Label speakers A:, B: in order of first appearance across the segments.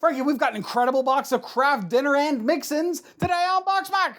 A: Frankie, we've got an incredible box of Kraft Dinner and Mix-Ins today on BoxMac.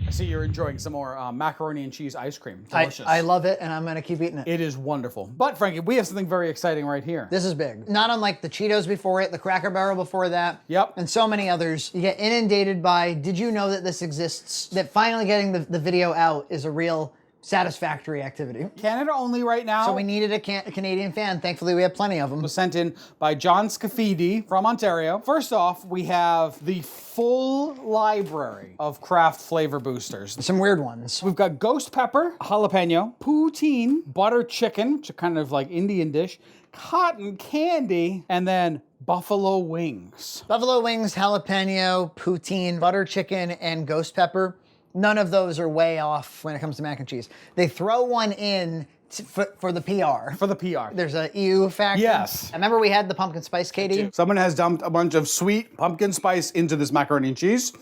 A: I see you're enjoying some more macaroni and cheese ice cream. Delicious.
B: I love it, and I'm gonna keep eating it.
A: It is wonderful. But Frankie, we have something very exciting right here.
B: This is big. Not unlike the Cheetos before it, the Cracker Barrel before that.
A: Yep.
B: And so many others. You get inundated by, did you know that this exists? That finally getting the video out is a real satisfactory activity.
A: Canada only right now.
B: So we needed a Canadian fan. Thankfully, we have plenty of them.
A: Was sent in by John Scafidi from Ontario. First off, we have the full library of Kraft flavor boosters.
B: Some weird ones.
A: We've got ghost pepper, jalapeno, poutine, butter chicken, which is kind of like Indian dish, cotton candy, and then buffalo wings.
B: Buffalo wings, jalapeno, poutine, butter chicken, and ghost pepper. None of those are way off when it comes to mac and cheese. They throw one in for the PR.
A: For the PR.
B: There's a ew factor.
A: Yes.
B: I remember we had the pumpkin spice, Katie.
A: Someone has dumped a bunch of sweet pumpkin spice into this macaroni and cheese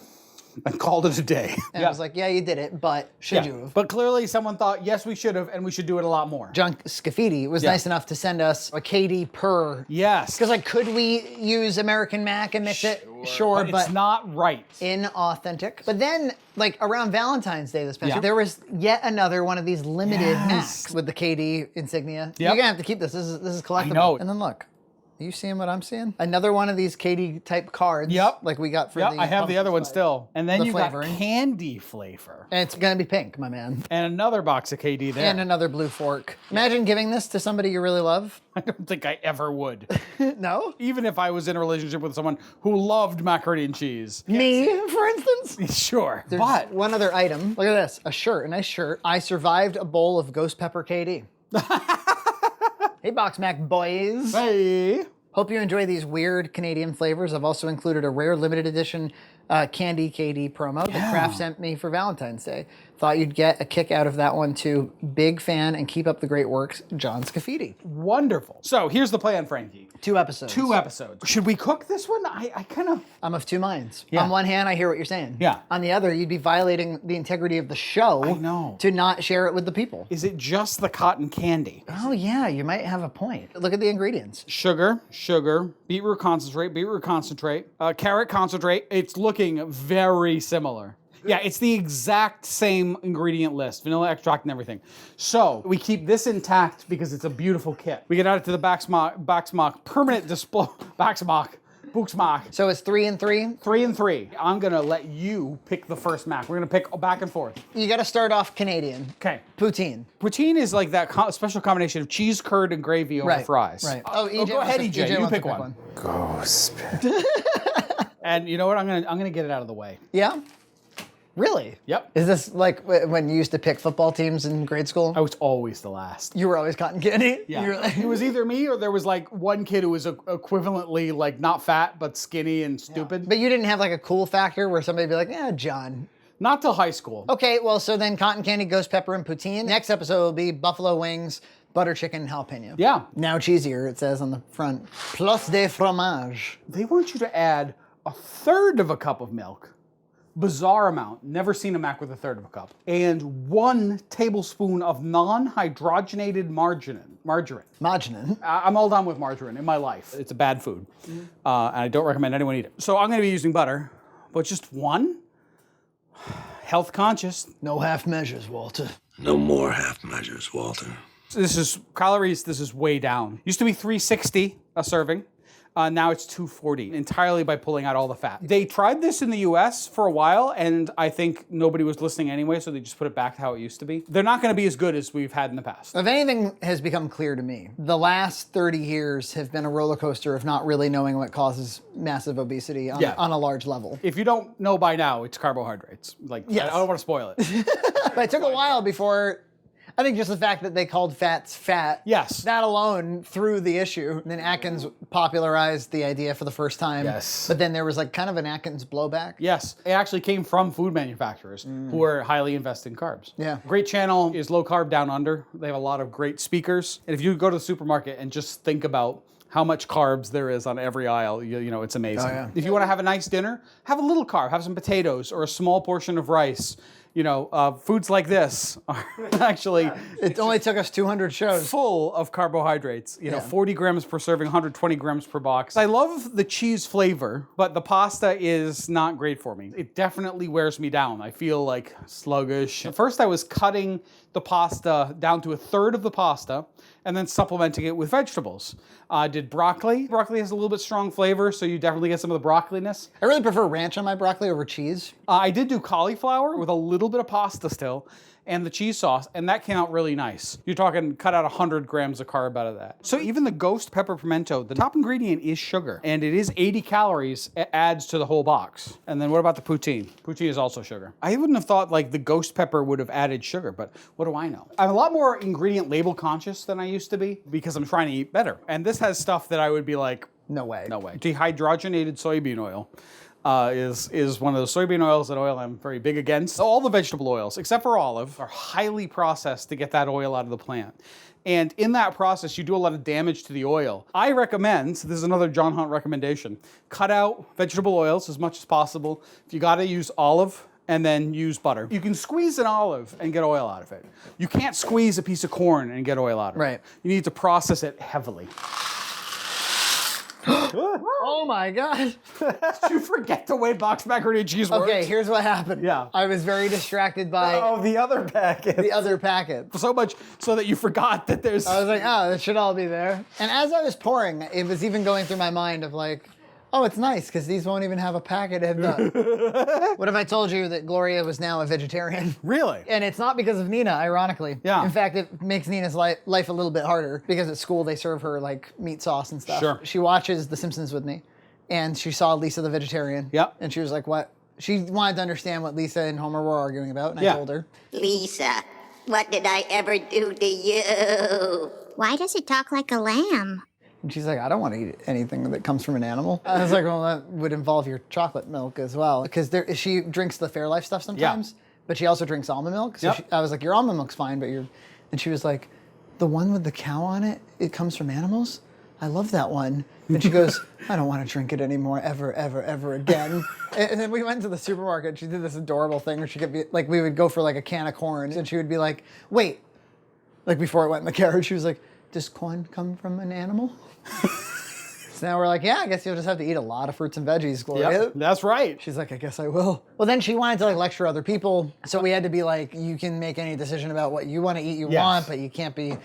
A: and called it a day.
B: And I was like, yeah, you did it, but should you have?
A: But clearly someone thought, yes, we should have, and we should do it a lot more.
B: John Scafidi was nice enough to send us a Katie per.
A: Yes.
B: Because like, could we use American Mac and mix it? Sure, but
A: it's not right.
B: Inauthentic. But then, like around Valentine's Day this past year, there was yet another one of these limited Macs with the KD insignia.
A: Yep.
B: You're gonna have to keep this. This is collectible.
A: I know.
B: And then look. Are you seeing what I'm seeing? Another one of these Katie type cards.
A: Yep.
B: Like we got for
A: Yep,
B: the
A: I have the other one still. And then
B: The
A: you've got
B: flavoring.
A: candy flavor.
B: And it's gonna be pink, my man.
A: And another box of KD there.
B: And another blue fork. Imagine giving this to somebody you really love.
A: I don't think I ever would.
B: No?
A: Even if I was in a relationship with someone who loved macaroni and cheese.
B: Me, for instance?
A: Sure.
B: There's
A: But
B: one other item. Look at this. A shirt, a nice shirt. I survived a bowl of ghost pepper KD. Hey, BoxMac boys.
A: hey.
B: Hope you enjoy these weird Canadian flavors. I've also included a rare limited edition Candy KD promo that Kraft sent me for Valentine's Day. Thought you'd get a kick out of that one too. Big fan and keep up the great works, John Scafidi.
A: Wonderful. So here's the plan, Frankie.
B: 2 episodes.
A: 2 episodes. Should we cook this one? I kind of...
B: I'm of 2 minds.
A: Yeah.
B: On one hand, I hear what you're saying.
A: Yeah.
B: On the other, you'd be violating the integrity of the show.
A: I know.
B: To not share it with the people.
A: Is it just the cotton candy?
B: Oh yeah, you might have a point. Look at the ingredients.
A: Sugar, beetroot concentrate, carrot concentrate. It's looking very similar. Yeah, it's the exact same ingredient list, vanilla extract and everything. So we keep this intact because it's a beautiful kit. We get added to the BoxMac permanent display, BoxMac.
B: So it's 3 and 3?
A: 3 and 3. I'm gonna let you pick the first Mac. We're gonna pick back and forth.
B: You gotta start off Canadian.
A: Okay.
B: Poutine.
A: Poutine is like that special combination of cheese curd and gravy over fries.
B: Right.
A: Oh, go ahead, EJ. You pick one.
C: Ghost.
A: And you know what? I'm gonna get it out of the way.
B: Yeah? Really?
A: Yep.
B: Is this like when you used to pick football teams in grade school?
A: I was always the last.
B: You were always cotton candy?
A: Yeah.
B: You were like-
A: It was either me or there was like one kid who was equivalently like not fat but skinny and stupid.
B: But you didn't have like a cool factor where somebody'd be like, yeah, John.
A: Not till high school.
B: Okay, well, so then cotton candy, ghost pepper, and poutine. Next episode will be buffalo wings, butter chicken, and jalapeno.
A: Yeah.
B: Now cheesier, it says on the front. Plus de fromage.
A: They want you to add 1/3 of a cup of milk. Bizarre amount. Never seen a Mac with 1/3 of a cup. And 1 tablespoon of non-hydrogenated margarine.
B: Margarine.
A: I'm all done with margarine in my life. It's a bad food. And I don't recommend anyone eat it. So I'm gonna be using butter, but just 1. Health conscious.
B: No half measures, Walter.
C: No more half measures, Walter.
A: This is calories, this is way down. Used to be 360 a serving. Now it's 240, entirely by pulling out all the fat. They tried this in the US for a while, and I think nobody was listening anyway, so they just put it back to how it used to be. They're not gonna be as good as we've had in the past.
B: If anything has become clear to me, the last 30 years have been a roller coaster of not really knowing what causes massive obesity on a large level.
A: If you don't know by now, it's carbohydrates. Like,
B: Yes.
A: I don't wanna spoil it.
B: But it took a while before, I think just the fact that they called fats fat,
A: Yes.
B: that alone threw the issue. And then Atkins popularized the idea for the first time.
A: Yes.
B: But then there was like kind of an Atkins blowback.
A: Yes, it actually came from food manufacturers who are highly invested in carbs.
B: Yeah.
A: Great channel is Low Carb Down Under. They have a lot of great speakers. And if you go to the supermarket and just think about how much carbs there is on every aisle. You know, it's amazing.
B: Oh, yeah.
A: If you want to have a nice dinner, have a little carb. Have some potatoes or a small portion of rice. You know, foods like this are actually
B: It only took us 200 shows.
A: full of carbohydrates. You know, 40 grams per serving, 120 grams per box. I love the cheese flavor, but the pasta is not great for me. It definitely wears me down. I feel like sluggish. At first I was cutting the pasta down to a third of the pasta and then supplementing it with vegetables. I did broccoli. Broccoli has a little bit strong flavor, so you definitely get some of the broccoliness.
B: I really prefer ranch on my broccoli over cheese.
A: I did do cauliflower with a little bit of pasta still and the cheese sauce, and that came out really nice. You're talking cut out 100 grams of carb out of that. So even the ghost pepper pimento, the top ingredient is sugar, and it is 80 calories. It adds to the whole box. And then what about the poutine? Poutine is also sugar. I wouldn't have thought like the ghost pepper would have added sugar, but what do I know? I'm a lot more ingredient label conscious than I used to be because I'm trying to eat better. And this has stuff that I would be like,
B: No way.
A: no way. Dehydrogenated soybean oil. Is one of those soybean oils and oil I'm very big against. All the vegetable oils, except for olive, are highly processed to get that oil out of the plant. And in that process, you do a lot of damage to the oil. I recommend, so this is another John Hunt recommendation, cut out vegetable oils as much as possible. If you gotta use olive, and then use butter. You can squeeze an olive and get oil out of it. You can't squeeze a piece of corn and get oil out of it.
B: Right.
A: You need to process it heavily.
B: Oh my God.
A: Did you forget the way boxed macaroni and cheese works?
B: Okay, here's what happened.
A: Yeah.
B: I was very distracted by
D: Oh, the other packet.
B: the other packet.
A: So much so that you forgot that there's...
B: I was like, oh, that should all be there. And as I was pouring, it was even going through my mind of like, oh, it's nice because these won't even have a packet of nut. What if I told you that Gloria was now a vegetarian?
A: Really?
B: And it's not because of Nina, ironically.
A: Yeah.
B: In fact, it makes Nina's life a little bit harder because at school they serve her like meat sauce and stuff.
A: Sure.
B: She watches The Simpsons with me, and she saw Lisa the vegetarian.
A: Yep.
B: And she was like, what? She wanted to understand what Lisa and Homer were arguing about, and
A: Yeah.
B: I told her.
E: Lisa, what did I ever do to you?
F: Why does it talk like a lamb?
B: And she's like, I don't want to eat anything that comes from an animal. I was like, well, that would involve your chocolate milk as well. Because she drinks the Fairlife stuff sometimes, but she also drinks almond milk. So
A: Yep.
B: I was like, your almond milk's fine, but and she was like, the one with the cow on it, it comes from animals? I love that one. And she goes, I don't want to drink it anymore, ever, ever, ever again. And then we went to the supermarket. She did this adorable thing where she could be like, we would go for like a can of corn, and she would be like, wait, like before it went in the carriage, she was like, does corn come from an animal? So now we're like, yeah, I guess you'll just have to eat a lot of fruits and veggies, Gloria.
A: Yep, that's right.
B: She's like, I guess I will. Well, then she wanted to like lecture other people. So we had to be like, you can make any decision about what you want to eat,
A: Yes.
B: want, but you can't be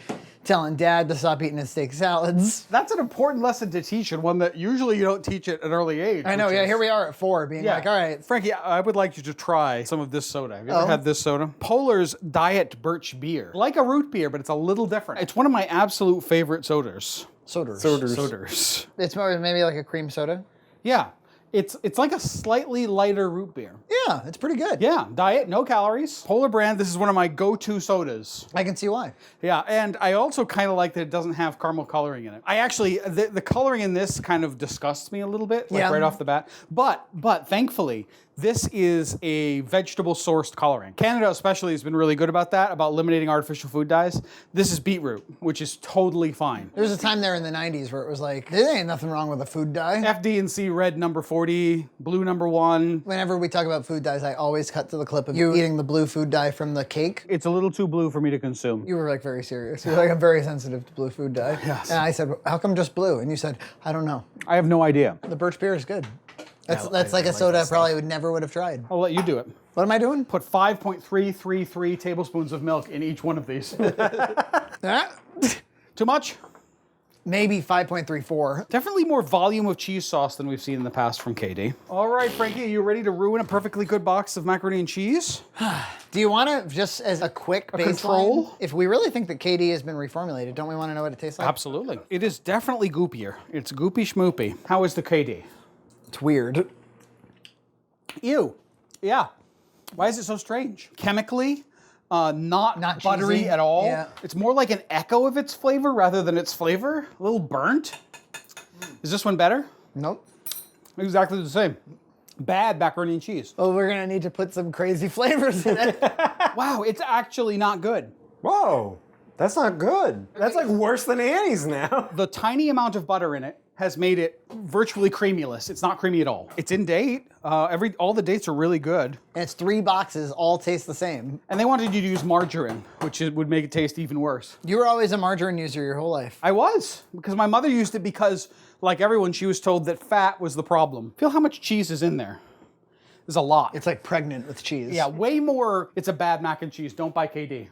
B: telling dad to stop eating his steak salads.
A: That's an important lesson to teach, and one that usually you don't teach at an early age.
B: I know,
A: which
B: yeah,
A: is-
B: here we are at 4 being like, all right.
A: Frankie, I would like you to try some of this soda. Have you ever
B: Oh.
A: had this soda? Polar's Diet Birch Beer. Like a root beer, but it's a little different. It's one of my absolute favorite sodas.
B: Soders. It's more maybe like a cream soda.
A: Yeah. It's like a slightly lighter root beer.
B: Yeah, it's pretty good.
A: Yeah, diet, no calories. Polar brand, this is one of my go-to sodas.
B: I can see why.
A: Yeah, and I also kind of like that it doesn't have caramel coloring in it. I actually, the coloring in this kind of disgusts me a little bit, like
B: Yeah.
A: right off the bat. But thankfully, this is a vegetable sourced coloring. Canada especially has been really good about that, about eliminating artificial food dyes. This is beetroot, which is totally fine.
B: There was a time there in the 90s where it was like, there ain't nothing wrong with a food dye.
A: FD&C red number 40, blue number 1.
B: Whenever we talk about food dyes, I always cut to the clip of you eating the blue food dye from the cake.
A: It's a little too blue for me to consume.
B: You were like very serious. You were like, I'm very sensitive to blue food dye.
A: Yes.
B: And I said, how come just blue? And you said, I don't know.
A: I have no idea.
B: The birch beer is good. That's
A: I
B: like a soda I probably never would have tried.
A: I'll let you do it.
B: What am I doing?
A: Put 5.333 tablespoons of milk in each one of these.
B: Ah,
A: Too much?
B: Maybe 5.34.
A: Definitely more volume of cheese sauce than we've seen in the past from KD. All right, Frankie, are you ready to ruin a perfectly good box of macaroni and cheese?
B: Do you want to, just as a quick baseline,
A: control?
B: if we really think that KD has been reformulated, don't we want to know what it tastes like?
A: Absolutely. It is definitely goopier. It's goopy schmoopy. How is the KD?
B: It's weird.
A: Ew. Yeah. Why is it so strange? Chemically, not buttery
B: cheesy.
A: at all.
B: Yeah.
A: It's more like an echo of its flavor rather than its flavor. A little burnt. Is this one better?
B: Nope.
A: Exactly the same. Bad macaroni and cheese.
B: Well, we're going to need to put some crazy flavors in it.
A: Wow, it's actually not good.
D: Whoa. That's not good. That's like worse than Annie's now.
A: The tiny amount of butter in it has made it virtually creamyless. It's not creamy at all. It's in date. All the dates are really good.
B: And it's 3 boxes, all taste the same.
A: And they wanted you to use margarine, which would make it taste even worse.
B: You were always a margarine user your whole life.
A: I was, because my mother used it because, like everyone, she was told that fat was the problem. Feel how much cheese is in there. There's a lot.
B: It's like pregnant with cheese.
A: Yeah, way more. It's a bad mac and cheese. Don't buy KD.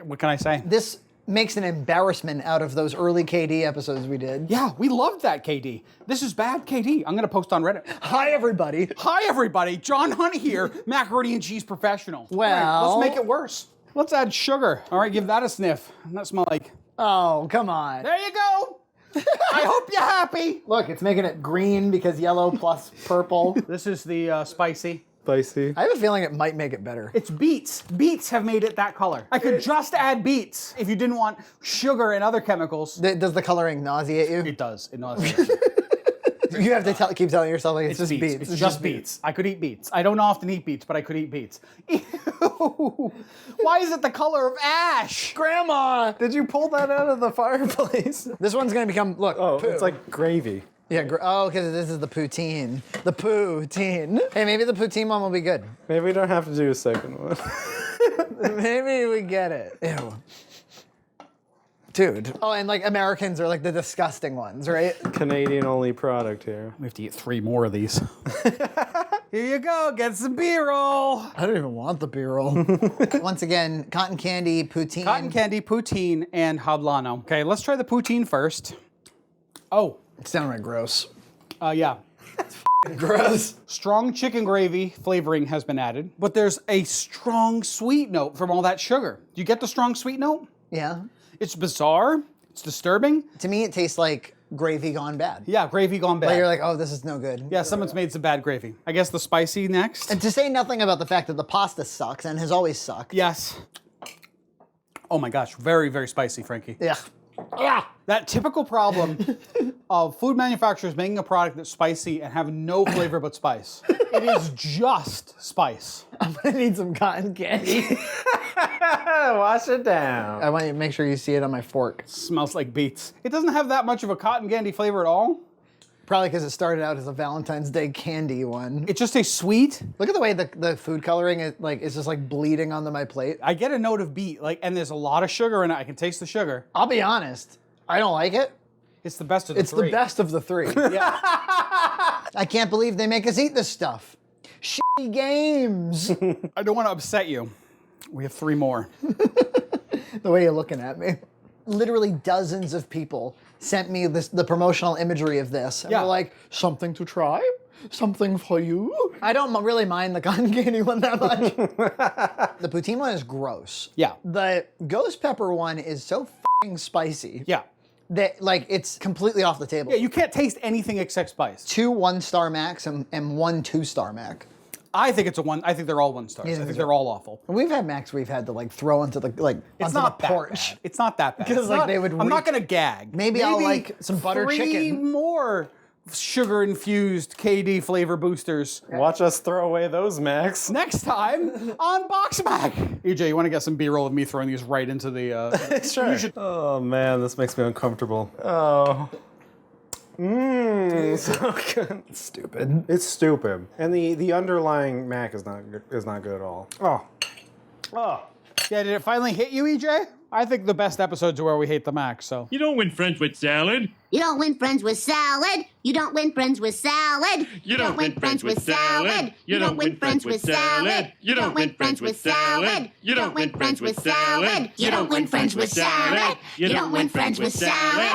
A: What can I say?
B: This makes an embarrassment out of those early KD episodes we did.
A: Yeah, we loved that KD. This is bad KD. I'm going to post on Reddit.
B: Hi, everybody.
A: Hi, everybody. John Hunt here, macaroni and cheese professional.
B: Well-
A: All right, let's make it worse. Let's add sugar. All right, give that a sniff. Doesn't that smell like...
B: Oh, come on.
A: There you go. I hope you're happy.
B: Look, it's making it green because yellow plus purple.
A: This is the spicy.
D: Spicy.
B: I have a feeling it might make it better.
A: It's beets. Beets have made it that color. I could just add beets if you didn't want sugar and other chemicals.
B: Does the coloring nauseate you?
A: It does. It nauseates.
B: You have to keep telling yourself like it's just beets.
A: It's just beets. I could eat beets. I don't often eat beets, but I could eat beets. Ew. Why is it the color of ash?
B: Grandma!
D: Did you pull that out of the fireplace?
B: This one's gonna become, look,
D: Oh,
B: poo.
D: it's like gravy.
B: Yeah, because this is the poutine. The poutine. Hey, maybe the poutine one will be good.
D: Maybe we don't have to do a second one.
B: Maybe we get it. Ew. Dude. Oh, and like Americans are like the disgusting ones, right?
D: Canadian only product here.
A: We have to eat 3 more of these. Here you go, get some B-roll.
B: I don't even want the B-roll. Once again, cotton candy, poutine.
A: Cotton candy, poutine, and hablano. Okay, let's try the poutine first. Oh,
B: It's downright gross.
A: yeah.
B: Gross.
A: Strong chicken gravy flavoring has been added, but there's a strong sweet note from all that sugar. Do you get the strong sweet note?
B: Yeah.
A: It's bizarre. It's disturbing.
B: To me, it tastes like gravy gone bad.
A: Yeah, gravy gone bad.
B: Like you're like, oh, this is no good.
A: Yeah, someone's made some bad gravy. I guess the spicy next.
B: And to say nothing about the fact that the pasta sucks and has always sucked.
A: Yes. Oh my gosh, very, very spicy, Frankie.
B: Yeah.
A: That typical problem of food manufacturers making a product that's spicy and have no flavor but spice. It is just spice.
B: I'm gonna need some cotton candy.
D: Wash it down.
B: I want you to make sure you see it on my fork.
A: Smells like beets. It doesn't have that much of a cotton candy flavor at all.
B: Probably because it started out as a Valentine's Day candy one.
A: It just tastes sweet.
B: Look at the way the food coloring is like it's just like bleeding onto my plate.
A: I get a note of beet, and there's a lot of sugar in it. I can taste the sugar.
B: I'll be honest, I don't like it.
A: It's the best of the
B: It's
A: three.
B: the best of the 3.
A: Yeah.
B: I can't believe they make us eat this stuff. Shitty games.
A: I don't want to upset you. We have 3 more.
B: The way you're looking at me. Literally dozens of people sent me the promotional imagery of this. And
A: Yeah.
B: were like, something to try? Something for you? I don't really mind the cotton candy one that much. The poutine one is gross.
A: Yeah.
B: The ghost pepper one is so f***ing spicy
A: Yeah.
B: that like it's completely off the table.
A: Yeah, you can't taste anything except spice.
B: 2 1-star Macs and 1 2-star Mac.
A: I think it's a 1. I think they're all 1 stars. I think they're all awful.
B: We've had Macs we've had to like throw onto the
A: It's
B: onto
A: not
B: the
A: that
B: porch.
A: bad. It's not that bad.
B: 'Cause,
A: It's
B: like,
A: not-
B: they would
A: I'm not gonna gag.
B: Maybe I'll like some butter
A: 3
B: chicken.
A: more sugar-infused KD flavor boosters.
D: Watch us throw away those Macs.
A: Next time on BoxMac. EJ, you want to get some B-roll of me throwing these right into the...
D: Sure. Oh man, this makes me uncomfortable. Oh. Mmm, so good.
B: It's stupid.
D: It's stupid. And the underlying Mac is not good at all. Oh. Oh.
A: Yeah, did it finally hit you, EJ? I think the best episodes are where we hate the Mac, so...
G: You don't win friends with salad.
E: You don't win friends with salad. You don't win friends with salad.
G: You don't win friends with salad. You don't win friends with salad. You don't win friends with salad. You don't win friends with salad.
E: You don't win friends with salad. You don't win friends with salad.